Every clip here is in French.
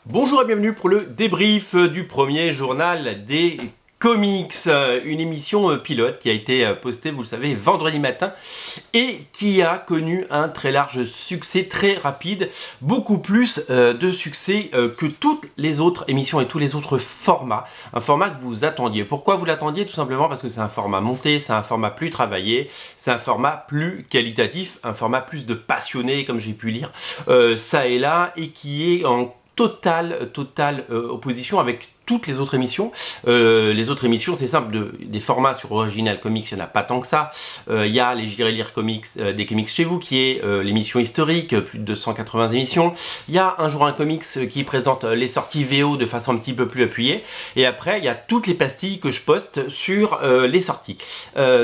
Bonjour et bienvenue pour le débrief du premier journal des comics, une émission pilote qui a été postée, vous le savez, vendredi matin et qui a connu un très large succès, très rapide, beaucoup plus de succès que toutes les autres émissions et tous les autres formats, un format que vous attendiez. Pourquoi vous l'attendiez? Tout simplement parce que c'est un format monté, c'est un format plus travaillé, c'est un format plus qualitatif, un format plus de passionnés, comme j'ai pu lire ça et là, et qui est en totale opposition avec toutes les autres émissions. Les autres émissions, c'est simple, des formats sur Original Comics, il n'y en a pas tant que ça. Il y a les J'irai lire comics, des comics chez vous, qui est l'émission historique, plus de 280 émissions. Il y a Un jour un comics qui présente les sorties VO de façon un petit peu plus appuyée. Et après, il y a toutes les pastilles que je poste sur les sorties.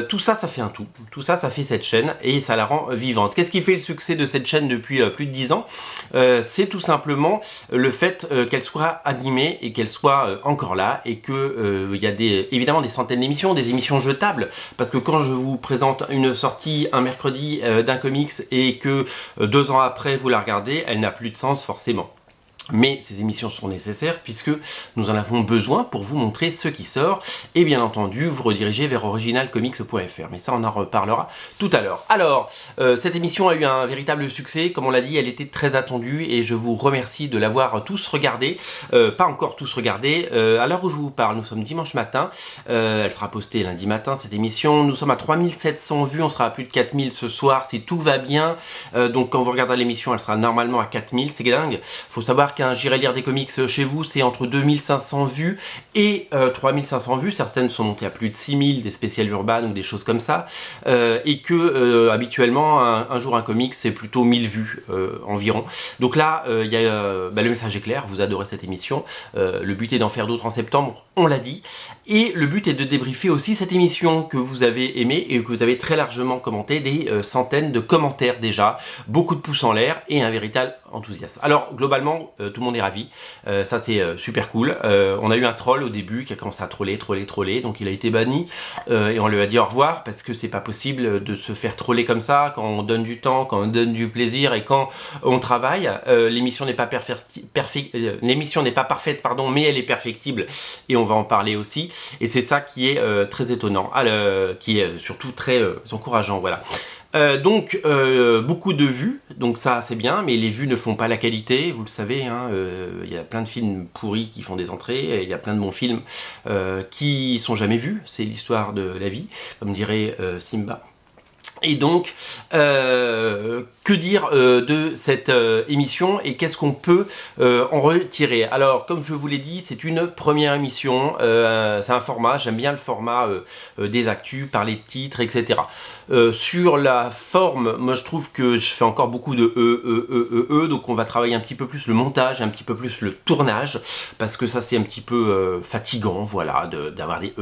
Tout ça, ça fait un tout. Tout ça, ça fait cette chaîne et ça la rend vivante. Qu'est-ce qui fait le succès de cette chaîne depuis plus de 10 ans? C'est tout simplement le fait qu'elle soit animée et qu'elle soit encore là, et que il y a évidemment des centaines d'émissions, des émissions jetables, parce que quand je vous présente une sortie un mercredi d'un comics et que 2 ans après vous la regardez, elle n'a plus de sens forcément. Mais ces émissions sont nécessaires puisque nous en avons besoin pour vous montrer ce qui sort et bien entendu vous rediriger vers originalcomics.fr. Mais ça on en reparlera tout à l'heure. Alors, cette émission a eu un véritable succès, comme on l'a dit, elle était très attendue et je vous remercie de l'avoir tous regardé. Pas encore tous regardé. À l'heure où je vous parle, nous sommes dimanche matin. Elle sera postée lundi matin cette émission. Nous sommes à 3700 vues, on sera à plus de 4000 ce soir si tout va bien. Donc quand vous regarderez l'émission, elle sera normalement à 4000. C'est dingue. Faut savoir qu'un J'irai lire des comics chez vous, c'est entre 2500 vues et 3500 vues. Certaines sont montées à plus de 6000, des spéciales urbaines ou des choses comme ça. Et que habituellement, un jour un comics, c'est plutôt 1000 vues environ. Donc là, y a, le message est clair, vous adorez cette émission. Le but est d'en faire d'autres en septembre, on l'a dit. Et le but est de débriefer aussi cette émission que vous avez aimée et que vous avez très largement commenté, des centaines de commentaires déjà, beaucoup de pouces en l'air et un véritable enthousiasme. Alors globalement, tout le monde est ravi, ça c'est super cool. On a eu un troll au début qui a commencé à troller, donc il a été banni et on lui a dit au revoir parce que c'est pas possible de se faire troller comme ça quand on donne du temps, quand on donne du plaisir et quand on travaille. L'émission n'est pas l'émission n'est pas parfaite, pardon, mais elle est perfectible et on va en parler aussi. Et c'est ça qui est très étonnant, qui est surtout très encourageant, voilà. Donc beaucoup de vues, donc ça c'est bien, mais les vues ne font pas la qualité, vous le savez, hein, y a plein de films pourris qui font des entrées, et il y a plein de bons films qui sont jamais vus, c'est l'histoire de la vie, comme dirait Simba. Et donc, que dire de cette émission et qu'est-ce qu'on peut en retirer? Alors, comme je vous l'ai dit, c'est une première émission, c'est un format, j'aime bien le format des actus, parler de titres, etc. Sur la forme, moi je trouve que je fais encore beaucoup de donc on va travailler un petit peu plus le montage, un petit peu plus le tournage, parce que ça c'est un petit peu fatigant, voilà, d'avoir des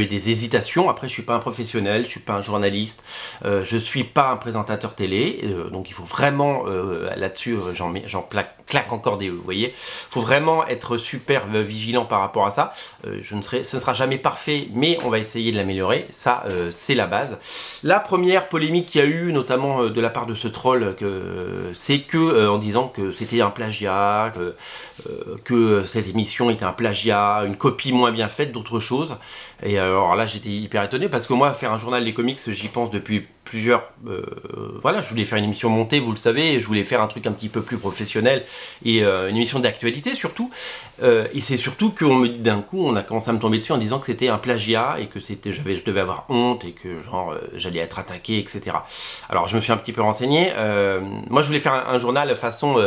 et des hésitations. Après, je suis pas un professionnel, je suis pas un journaliste, je suis pas un présentateur télé, donc il faut vraiment là-dessus, claque encore des vous voyez. Faut vraiment être super vigilant par rapport à ça. Ce ne sera jamais parfait, mais on va essayer de l'améliorer. Ça, c'est la base. La première polémique qu'il y a eu, notamment de la part de ce troll, c'est que en disant que c'était un plagiat, que cette émission était un plagiat, une copie moins bien faite d'autre chose. Et alors là, j'étais hyper étonné parce que moi, faire un journal des comics, j'y pense depuis plusieurs... voilà, je voulais faire une émission montée, vous le savez, je voulais faire un truc un petit peu plus professionnel et une émission d'actualité surtout. Et c'est surtout que d'un coup, on a commencé à me tomber dessus en disant que c'était un plagiat et que je devais avoir honte et que genre j'allais être attaqué, etc. Alors je me suis un petit peu renseigné. Moi, je voulais faire un journal façon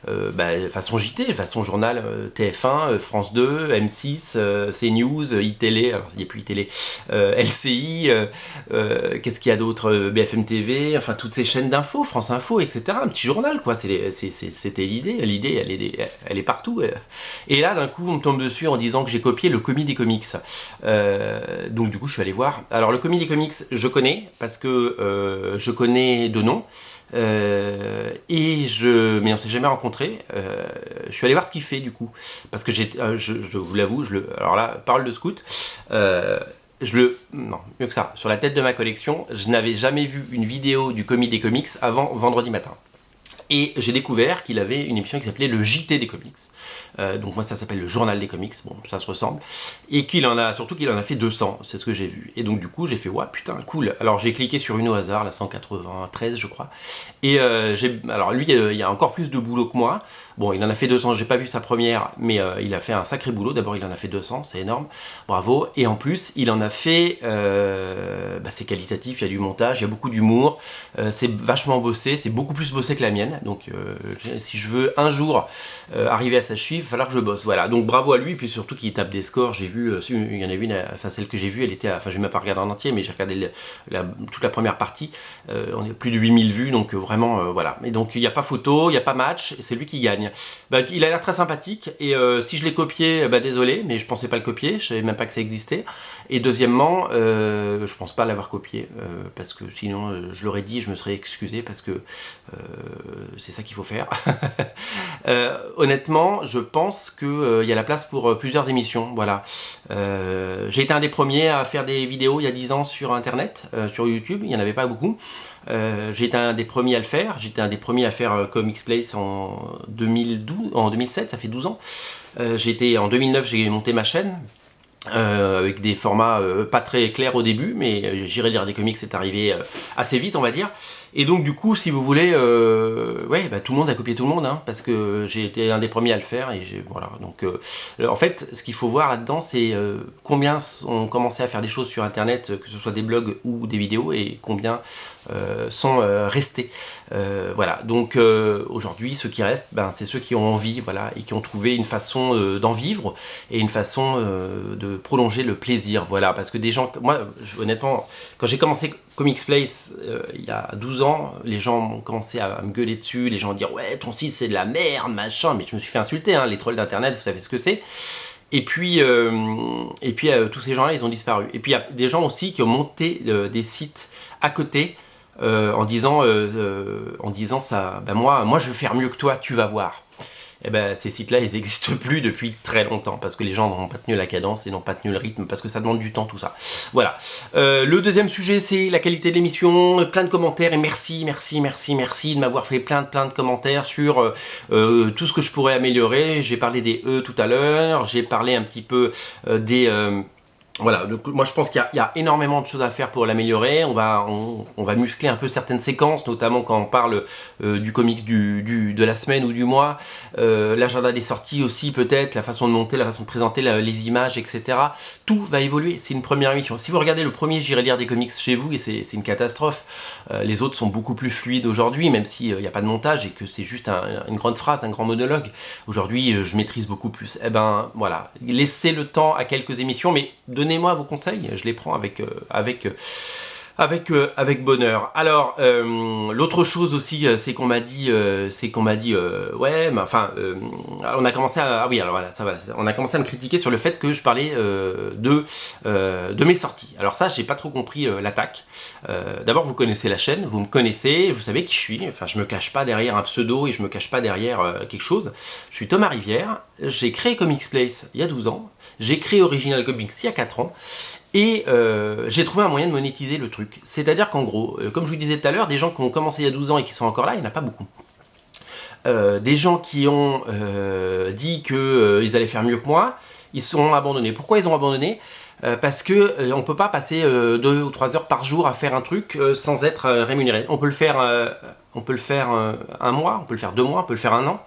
JT, façon journal TF1, France 2, M6, CNews, iTélé, alors il n'y a plus iTélé, LCI, qu'est-ce qu'il y a d'autre, BFM TV, enfin toutes ces chaînes d'infos, France Info, etc. Un petit journal, quoi. C'était l'idée, elle est partout. Et là, d'un coup, on me tombe dessus en disant que j'ai copié le Comics des comics. Donc du coup, je suis allé voir. Alors le Comics des comics, je connais, parce que je connais de nom. Mais on s'est jamais rencontrés. Je suis allé voir ce qu'il fait du coup, parce que je vous l'avoue, alors là, parole de scout, non, mieux que ça, sur la tête de ma collection, je n'avais jamais vu une vidéo du Comics des comics avant vendredi matin. Et j'ai découvert qu'il avait une émission qui s'appelait le JT des comics. Donc moi ça s'appelle le journal des comics, bon ça se ressemble. Et surtout qu'il en a fait 200, c'est ce que j'ai vu. Et donc du coup j'ai fait ouais putain cool. Alors j'ai cliqué sur une au hasard, la 193 je crois. Et alors lui il y a encore plus de boulot que moi. Bon il en a fait 200, j'ai pas vu sa première, mais il a fait un sacré boulot. D'abord il en a fait 200, c'est énorme, bravo. Et en plus il en a fait, c'est qualitatif, il y a du montage, il y a beaucoup d'humour, c'est vachement bossé, c'est beaucoup plus bossé que la mienne. Donc si je veux un jour arriver à sa cheville, il va falloir que je bosse. Voilà, donc bravo à lui, puis surtout qu'il tape des scores. J'ai vu, il y en avait une, enfin celle que j'ai vue, elle était, enfin je n'ai même pas regardé en entier, mais j'ai regardé toute la première partie. On est plus de 8000 vues, donc vraiment voilà. Et donc il n'y a pas photo, il n'y a pas match, et c'est lui qui gagne. Il a l'air très sympathique, et si je l'ai copié, désolé, mais je pensais pas le copier, je savais même pas que ça existait. Et deuxièmement, je pense pas l'avoir copié, parce que sinon je l'aurais dit, je me serais excusé, parce que c'est ça qu'il faut faire. Honnêtement, je pense qu'il y a la place pour plusieurs émissions. Voilà. J'ai été un des premiers à faire des vidéos il y a 10 ans sur Internet, sur YouTube. Il n'y en avait pas beaucoup. J'ai été un des premiers à le faire. J'étais un des premiers à faire Comics Place en 2007, ça fait 12 ans. En 2009, j'ai monté ma chaîne. Avec des formats pas très clairs au début, mais j'irai lire des comics, c'est arrivé assez vite on va dire. Et donc du coup si vous voulez, tout le monde a copié tout le monde, hein, parce que j'ai été un des premiers à le faire, et voilà. Donc en fait ce qu'il faut voir là-dedans c'est combien ont commencé à faire des choses sur internet, que ce soit des blogs ou des vidéos, et combien sont restés. Voilà, donc aujourd'hui ceux qui restent, c'est ceux qui ont envie, voilà, et qui ont trouvé une façon d'en vivre, et une façon de prolonger le plaisir, voilà, parce que des gens, moi honnêtement, quand j'ai commencé Comics Place il y a 12 ans, les gens ont commencé à me gueuler dessus, les gens ont dit ouais ton site c'est de la merde, machin, mais je me suis fait insulter, hein, les trolls d'internet, vous savez ce que c'est. Et puis tous ces gens-là, ils ont disparu. Et puis il y a des gens aussi qui ont monté des sites à côté, en disant ça, moi je veux faire mieux que toi, tu vas voir. Et ces sites-là, ils n'existent plus depuis très longtemps, parce que les gens n'ont pas tenu la cadence et n'ont pas tenu le rythme, parce que ça demande du temps, tout ça. Voilà. Le deuxième sujet, c'est la qualité de l'émission. Plein de commentaires, et merci de m'avoir fait plein de commentaires sur tout ce que je pourrais améliorer. J'ai parlé des E tout à l'heure, j'ai parlé un petit peu des... Voilà, donc moi je pense qu'il y a énormément de choses à faire pour l'améliorer. On va muscler un peu certaines séquences, notamment quand on parle du comics de la semaine ou du mois, l'agenda des sorties aussi peut-être, la façon de monter, la façon de présenter les images, etc. Tout va évoluer, c'est une première émission. Si vous regardez le premier J'irai lire des comics chez vous, et c'est une catastrophe, les autres sont beaucoup plus fluides aujourd'hui, même s'il n'y a pas de montage et que c'est juste une grande phrase, un grand monologue. Aujourd'hui je maîtrise beaucoup plus. Voilà, laissez le temps à quelques émissions, mais donnez-moi vos conseils, je les prends avec bonheur. Alors, l'autre chose aussi, c'est qu'on m'a dit, on a commencé à, on a commencé à me critiquer sur le fait que je parlais de mes sorties. Alors ça, j'ai pas trop compris l'attaque. D'abord, vous connaissez la chaîne, vous me connaissez, vous savez qui je suis. Enfin, je me cache pas derrière un pseudo, et je me cache pas derrière quelque chose. Je suis Thomas Rivière. J'ai créé Comics Place il y a 12 ans. J'ai créé Original Comics il y a 4 ans. Et j'ai trouvé un moyen de monétiser le truc. C'est-à-dire qu'en gros, comme je vous disais tout à l'heure, des gens qui ont commencé il y a 12 ans et qui sont encore là, il n'y en a pas beaucoup. Des gens qui ont dit qu'ils allaient faire mieux que moi, ils sont abandonnés. Pourquoi ils ont abandonné ? Parce que on peut pas passer 2 ou 3 heures par jour à faire un truc sans être rémunéré. On peut le faire un mois, on peut le faire 2 mois, on peut le faire 1 an.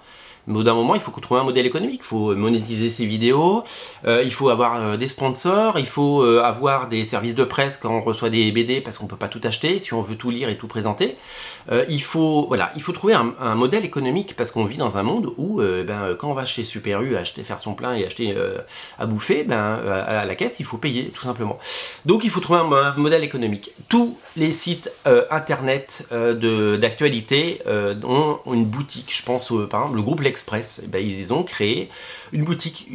Mais au d'un moment, il faut trouver un modèle économique, il faut monétiser ses vidéos, il faut avoir des sponsors, il faut avoir des services de presse quand on reçoit des BD, parce qu'on peut pas tout acheter, si on veut tout lire et tout présenter. Il faut trouver un modèle économique, parce qu'on vit dans un monde où quand on va chez Super U faire son plein et acheter à bouffer, à la caisse, il faut payer, tout simplement. Donc il faut trouver un modèle économique. Tous les sites internet d'actualité ont une boutique, je pense par exemple le groupe L'Express, ils ont créé une boutique,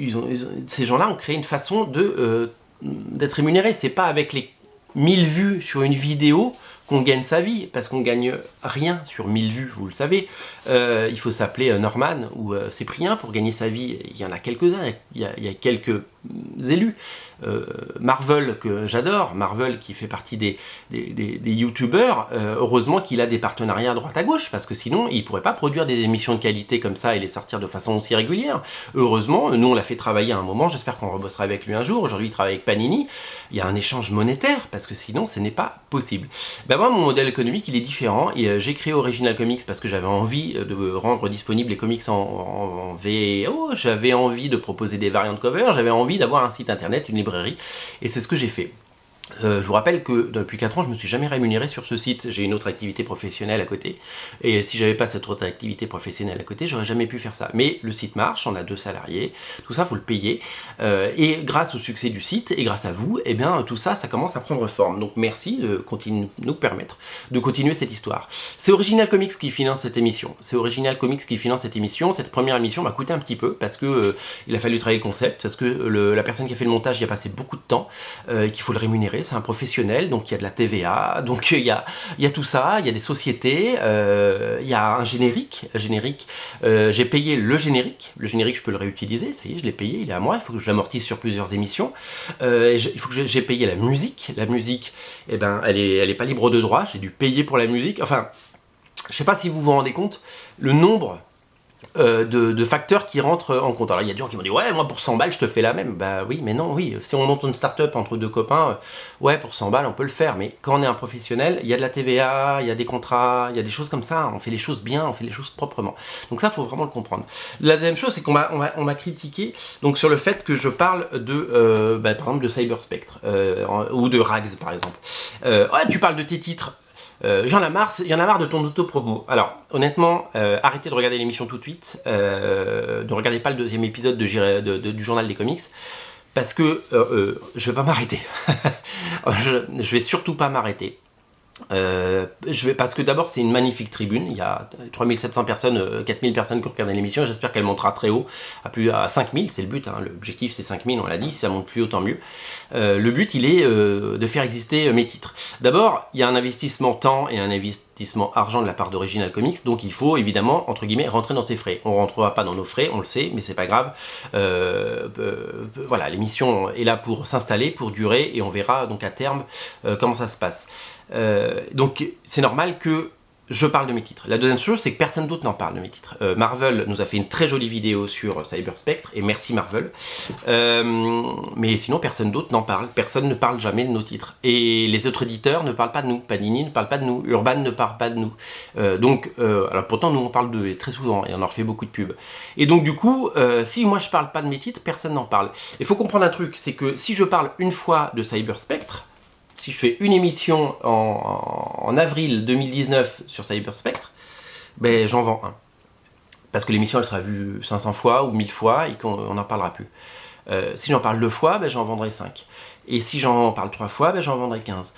ces gens-là ont créé une façon d'être rémunérés. C'est pas avec les 1000 vues sur une vidéo qu'on gagne sa vie, parce qu'on gagne rien sur 1000 vues, vous le savez. Il faut s'appeler Norman ou Cyprien pour gagner sa vie. Il y en a quelques-uns, il y a quelques élus. Marvel, que j'adore, Marvel qui fait partie des youtubeurs, heureusement qu'il a des partenariats à droite à gauche, parce que sinon il pourrait pas produire des émissions de qualité comme ça et les sortir de façon aussi régulière. Heureusement, nous on l'a fait travailler à un moment, j'espère qu'on rebossera avec lui un jour. Aujourd'hui il travaille avec Panini, il y a un échange monétaire, parce que sinon ce n'est pas possible. Ben moi mon modèle économique il est différent, et j'ai créé Original Comics parce que j'avais envie de rendre disponibles les comics en VO, j'avais envie de proposer des variantes cover, j'avais envie d'avoir un site internet, une librairie, et c'est ce que j'ai fait. Je vous rappelle que depuis 4 ans, je ne me suis jamais rémunéré sur ce site. J'ai une autre activité professionnelle à côté. Et si j'avais pas cette autre activité professionnelle à côté, j'aurais jamais pu faire ça. Mais le site marche, on a 2 salariés, tout ça, faut le payer. Et grâce au succès du site, et grâce à vous, eh bien, tout ça, ça commence à prendre forme. Donc merci de nous permettre de continuer cette histoire. C'est Original Comics qui finance cette émission. C'est Original Comics qui finance cette émission. Cette première émission m'a coûté un petit peu, parce que il a fallu travailler le concept, parce que la personne qui a fait le montage y a passé beaucoup de temps, qu'il faut le rémunérer. C'est un professionnel, donc il y a de la TVA, donc il y a tout ça, il y a des sociétés, il y a un générique, j'ai payé le générique, je peux le réutiliser, ça y est, je l'ai payé, il est à moi, il faut que je l'amortisse sur plusieurs émissions, il faut que j'ai payé la musique, eh ben, elle est pas libre de droit, j'ai dû payer pour la musique, enfin, je sais pas si vous vous rendez compte, le nombre de facteurs qui rentrent en compte. Alors il y a des gens qui vont dire ouais, moi pour 100 balles je te fais la même. Bah oui, mais non, oui, si on monte une start-up entre 2 copains, ouais, pour 100 balles on peut le faire, mais quand on est un professionnel, il y a de la TVA, il y a des contrats, il y a des choses comme ça, on fait les choses bien, on fait les choses proprement. Donc ça, faut vraiment le comprendre. La deuxième chose, c'est qu'on m'a critiqué donc sur le fait que je parle de par exemple de Cyberspectre ou de Rags par exemple. Ouais, tu parles de tes titres. Il y en a marre de ton auto-promo. Alors, honnêtement, arrêtez de regarder l'émission tout de suite. Ne regardez pas le 2e épisode du Journal des Comics. Parce que je vais pas m'arrêter. je vais surtout pas m'arrêter. Parce que d'abord c'est une magnifique tribune, il y a 3700 personnes, 4000 personnes qui regardent l'émission, j'espère qu'elle montera très haut, à 5000, c'est le but, hein. L'objectif c'est 5000, on l'a dit, si ça monte plus haut tant mieux. Le but il est de faire exister mes titres. D'abord, il y a un investissement temps et un investissement argent de la part d'Original Comics, donc il faut évidemment, entre guillemets, rentrer dans ses frais. On rentrera pas dans nos frais, on le sait, mais c'est pas grave. Voilà, l'émission est là pour s'installer, pour durer, et on verra donc à terme comment ça se passe. Donc c'est normal que je parle de mes titres. La deuxième chose, c'est que personne d'autre n'en parle de mes titres. Marvel nous a fait une très jolie vidéo sur Cyberspectre, et merci Marvel. Mais sinon, personne d'autre n'en parle. Personne ne parle jamais de nos titres. Et les autres éditeurs ne parlent pas de nous. Panini ne parle pas de nous. Urban ne parle pas de nous. Alors pourtant, nous on parle d'eux très souvent, et on en refait beaucoup de pubs. Et donc du coup, si moi je parle pas de mes titres, personne n'en parle. Il faut comprendre un truc, c'est que si je parle une fois de Cyberspectre, si je fais une émission en avril 2019 sur Cyberspectre, ben j'en vends un. Parce que l'émission elle sera vue 500 fois ou 1000 fois et qu'on n'en parlera plus. Si j'en parle 2 fois, ben j'en vendrai 5. Et si j'en parle 3 fois, ben j'en vendrai 15.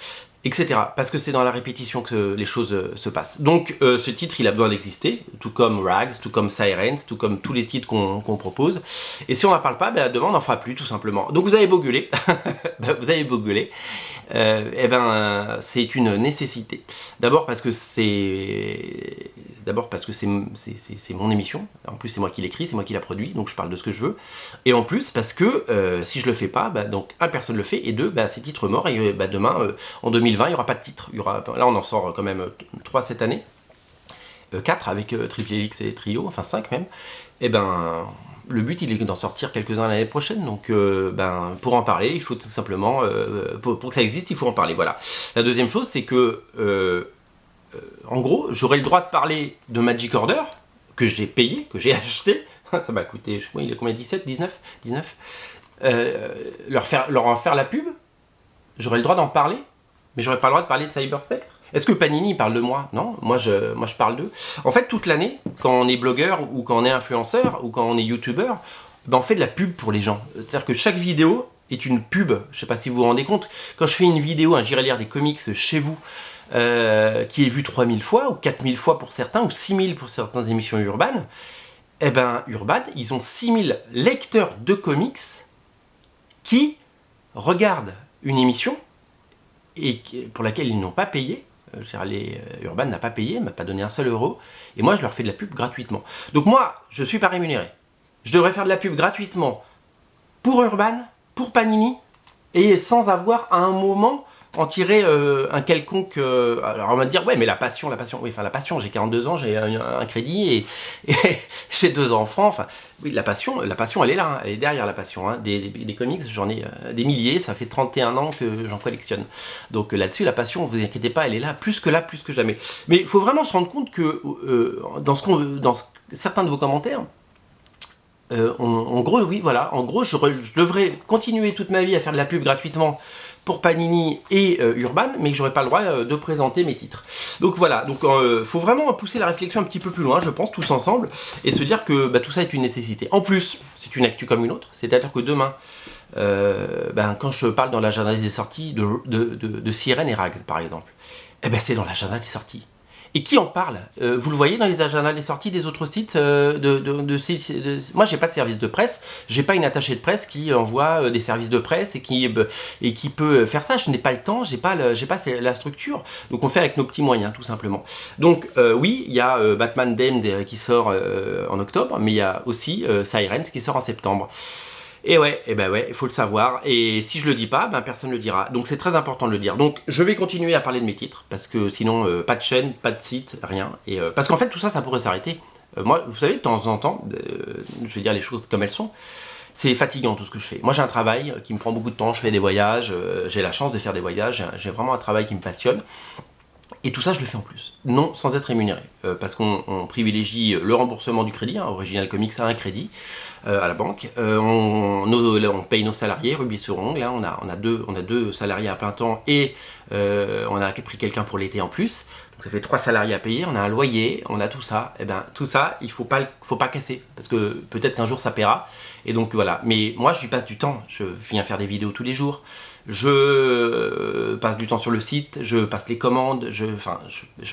Etc. Parce que c'est dans la répétition que les choses se passent. Donc ce titre il a besoin d'exister, tout comme Rags, tout comme Sirens, tout comme tous les titres qu'on propose. Et si on n'en parle pas, ben, demain on n'en fera plus tout simplement. Donc vous avez beau gueuler, c'est une nécessité. D'abord parce que c'est mon émission. En plus c'est moi qui l'écris, c'est moi qui la produis, donc je parle de ce que je veux. Et en plus parce que si je le fais pas, donc personne le fait, et 2, c'est titre mort, et demain en 2020 il n'y aura pas de titre. Là on en sort quand même 3 cette année, 4 avec Triple Helix et Trio, enfin 5 même. Et le but il est d'en sortir quelques-uns l'année prochaine, donc pour en parler il faut tout simplement, pour que ça existe il faut en parler, voilà. La deuxième chose c'est que en gros j'aurai le droit de parler de Magic Order, que j'ai payé, que j'ai acheté, ça m'a coûté, je sais pas, il est combien, 19 leur en faire la pub, j'aurai le droit d'en parler, mais j'aurais pas le droit de parler de Cyberspectre. Est-ce que Panini parle de moi? Non, moi je parle d'eux. En fait, toute l'année, quand on est blogueur, ou quand on est influenceur, ou quand on est youtubeur, on fait de la pub pour les gens. C'est-à-dire que chaque vidéo est une pub. Je sais pas si vous vous rendez compte. Quand je fais une vidéo, j'irai lire des comics chez vous, qui est vue 3000 fois, ou 4000 fois pour certains, ou 6000 pour certaines émissions Urban, Urban, ils ont 6000 lecteurs de comics qui regardent une émission et pour laquelle ils n'ont pas payé, Urban n'a pas payé, m'a pas donné un seul euro, et moi je leur fais de la pub gratuitement. Donc moi, je suis pas rémunéré. Je devrais faire de la pub gratuitement pour Urban, pour Panini, et sans avoir à un moment en tirer un quelconque... alors on va me dire, ouais mais la passion, oui enfin la passion, j'ai 42 ans, j'ai un crédit et j'ai 2 enfants, enfin oui la passion elle est là, hein, elle est derrière la passion, hein. Des comics j'en ai des milliers, ça fait 31 ans que j'en collectionne, donc là-dessus la passion, vous inquiétez pas, elle est là plus que jamais. Mais il faut vraiment se rendre compte que certains de vos commentaires, en gros, oui, voilà. En gros, je devrais continuer toute ma vie à faire de la pub gratuitement pour Panini et Urban, mais que j'aurais pas le droit de présenter mes titres. Donc voilà, donc faut vraiment pousser la réflexion un petit peu plus loin, je pense, tous ensemble, et se dire que tout ça est une nécessité. En plus, c'est une actu comme une autre, c'est-à-dire que demain, quand je parle dans l'agenda des sorties de Sirène et Rags, par exemple, c'est dans l'agenda des sorties. Et qui en parle? Vous le voyez dans les agendas des sorties des autres sites moi, j'ai pas de service de presse, j'ai pas une attachée de presse qui envoie des services de presse et qui peut faire ça. Je n'ai pas le temps, j'ai pas la structure. Donc on fait avec nos petits moyens, tout simplement. Donc oui, il y a Batman Damned qui sort en octobre, mais il y a aussi Sirens qui sort en septembre. Et ouais, il faut le savoir. Et si je le dis pas, personne ne le dira. Donc c'est très important de le dire. Donc je vais continuer à parler de mes titres, parce que sinon, pas de chaîne, pas de site, rien. Et parce qu'en fait, tout ça, ça pourrait s'arrêter. Moi, vous savez, de temps en temps, je vais dire les choses comme elles sont, c'est fatigant tout ce que je fais. Moi, j'ai un travail qui me prend beaucoup de temps, je fais des voyages, j'ai la chance de faire des voyages, j'ai vraiment un travail qui me passionne. Et tout ça, je le fais en plus. Non, sans être rémunéré. Parce qu'on privilégie le remboursement du crédit. Hein, Original Comics a un crédit à la banque. On paye nos salariés, rubis sur ongle. Hein, on a deux salariés à plein temps et on a pris quelqu'un pour l'été en plus. Donc ça fait 3 salariés à payer. On a un loyer, on a tout ça. Et tout ça, il faut pas casser. Parce que peut-être qu'un jour ça paiera. Et donc voilà. Mais moi, je lui passe du temps. Je viens faire des vidéos tous les jours. Je passe du temps sur le site, je passe les commandes, je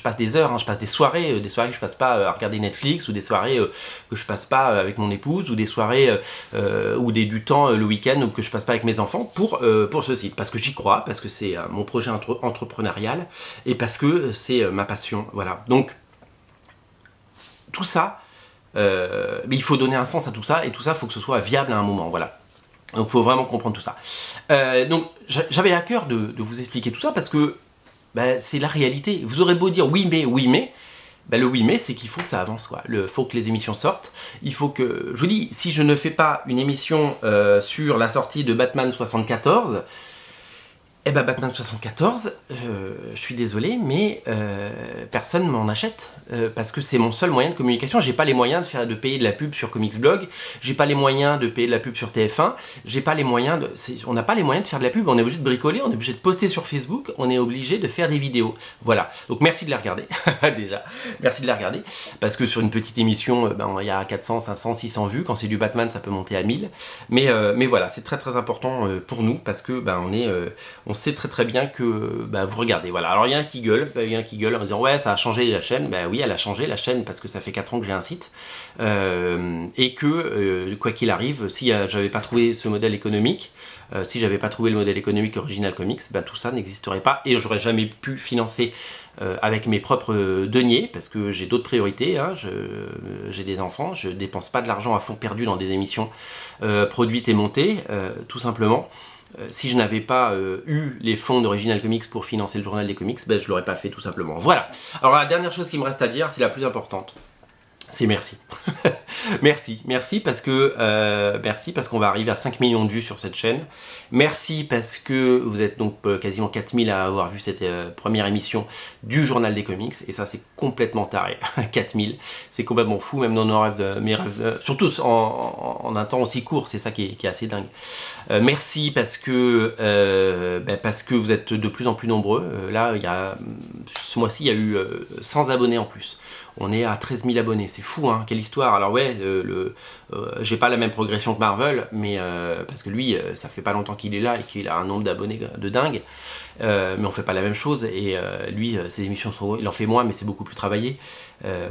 passe des heures, hein, je passe des soirées que je passe pas à regarder Netflix, ou des soirées que je passe pas avec mon épouse, ou des soirées ou du temps le week-end que je passe pas avec mes enfants pour ce site, parce que j'y crois, parce que c'est mon projet entrepreneurial et parce que c'est ma passion, voilà. Donc tout ça, mais il faut donner un sens à tout ça, et tout ça, il faut que ce soit viable à un moment, voilà. Donc il faut vraiment comprendre tout ça. Donc j'avais à cœur de vous expliquer tout ça parce que c'est la réalité. Vous aurez beau dire oui mais, le oui mais c'est qu'il faut que ça avance, quoi. Il faut que les émissions sortent. Il faut que... Je vous dis, si je ne fais pas une émission sur la sortie de Batman 74... Batman 74, je suis désolé, mais personne m'en achète, parce que c'est mon seul moyen de communication. J'ai pas les moyens de payer de la pub sur Comics Blog, j'ai pas les moyens de payer de la pub sur TF1, j'ai pas les moyens on n'a pas les moyens de faire de la pub, on est obligé de bricoler, on est obligé de poster sur Facebook, on est obligé de faire des vidéos. Voilà, donc merci de la regarder, déjà, merci de la regarder, parce que sur une petite émission, il y a 400, 500, 600 vues, quand c'est du Batman, ça peut monter à 1000, mais voilà, c'est très très important pour nous, parce que on sait très très bien que vous regardez, voilà. Alors il y en a qui gueulent, en disant ouais ça a changé la chaîne. Oui, elle a changé la chaîne parce que ça fait 4 ans que j'ai un site et que quoi qu'il arrive, si j'avais pas trouvé ce modèle économique, si j'avais pas trouvé le modèle économique Original Comics, tout ça n'existerait pas et j'aurais jamais pu financer avec mes propres deniers, parce que j'ai d'autres priorités, hein. J'ai des enfants, je dépense pas de l'argent à fond perdu dans des émissions produites et montées, tout simplement. Si je n'avais pas eu les fonds d'Original Comics pour financer le journal des comics, je l'aurais pas fait, tout simplement. Voilà. Alors la dernière chose qui me reste à dire, c'est la plus importante. C'est merci. merci parce qu'on va arriver à 5 millions de vues sur cette chaîne. Merci parce que vous êtes donc quasiment 4000 à avoir vu cette première émission du journal des comics, et ça c'est complètement taré. 4000, c'est complètement fou, même dans mes rêves, surtout en un temps aussi court, c'est ça qui est assez dingue. Merci parce que vous êtes de plus en plus nombreux. Là, ce mois-ci, il y a eu 100 abonnés en plus. On est à 13 000 abonnés, c'est fou, hein, quelle histoire. Alors ouais, j'ai pas la même progression que Marvel, mais parce que lui, ça fait pas longtemps qu'il est là et qu'il a un nombre d'abonnés de dingue, mais on fait pas la même chose, et lui, ses émissions il en fait moins, mais c'est beaucoup plus travaillé.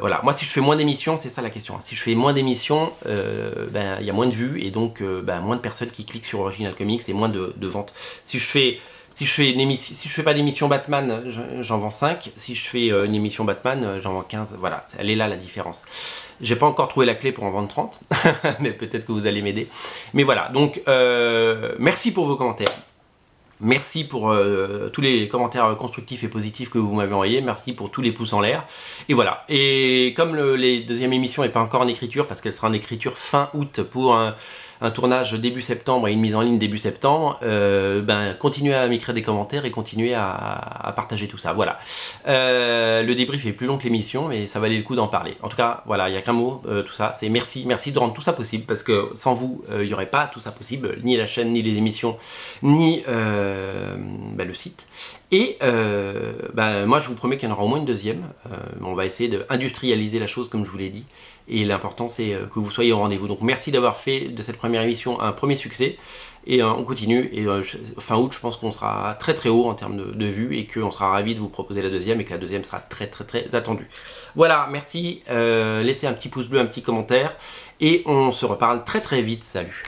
Voilà, moi si je fais moins d'émissions, c'est ça la question, si je fais moins d'émissions, il y a moins de vues, et donc moins de personnes qui cliquent sur Original Comics et moins de ventes. Si Si je fais si je fais pas d'émission Batman, j'en vends 5. Si je fais une émission Batman, j'en vends 15. Voilà, elle est là la différence. J'ai pas encore trouvé la clé pour en vendre 30, mais peut-être que vous allez m'aider. Mais voilà, donc merci pour vos commentaires. Merci pour tous les commentaires constructifs et positifs que vous m'avez envoyés. Merci pour tous les pouces en l'air. Et voilà. Et comme les deuxième émission n'est pas encore en écriture, parce qu'elle sera en écriture fin août pour un tournage début septembre et une mise en ligne début septembre, continuez à m'écrire des commentaires et continuez à partager tout ça. Voilà. Le débrief est plus long que l'émission, mais ça valait le coup d'en parler. En tout cas, voilà, il n'y a qu'un mot, tout ça. C'est merci de rendre tout ça possible, parce que sans vous, il n'y aurait pas tout ça possible, ni la chaîne, ni les émissions, ni le site. Et moi je vous promets qu'il y en aura au moins une deuxième. On va essayer d'industrialiser la chose comme je vous l'ai dit, et l'important c'est que vous soyez au rendez-vous. Donc merci d'avoir fait de cette première émission un premier succès, et on continue, et fin août je pense qu'on sera très très haut en termes de vues, et qu'on sera ravis de vous proposer la deuxième, et que la deuxième sera très très très attendue. Voilà, merci, laissez un petit pouce bleu, un petit commentaire, et on se reparle très très vite. Salut.